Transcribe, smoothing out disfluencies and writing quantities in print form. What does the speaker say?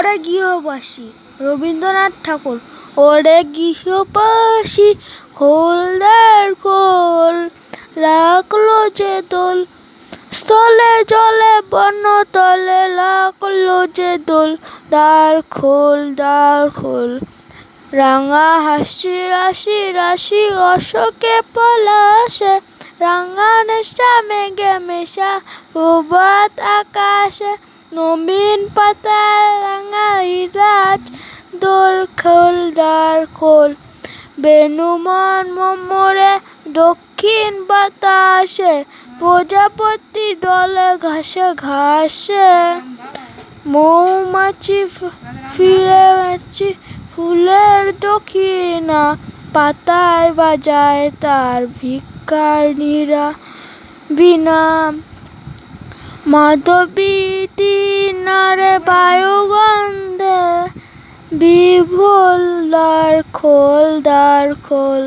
ওরে গৃহবাসী রবীন্দ্রনাথ ঠাকুর। ওরে গৃহবাসী খোল দ্বার খোল, লাগলো যে দোল, স্থলে জলে বনতলে লাগলো যে দোল। দ্বার খোল দ্বার খোল, রাঙা হাসি রাশি রাশি অশোকে পলাশে, রাঙা নেশা মেঘে মেশা প্রভাত আকাশে। নবীন পাতায় রাঙাই রাজ, দ্বার খোল দ্বার খোল। বেণুমন মোরে দক্ষিণ বাতাসে, প্রজাপতি দলে ঘাসে ঘাসে। মৌমাছি ফিরে যাচ্ছে ফুলের দক্ষিণা, পাতায় বাজায় তার ভিখারিনীরা বীণা। মাধবী তীরে বায়ুগন্ধে বিভোর, দ্বার খোল দ্বার খোল।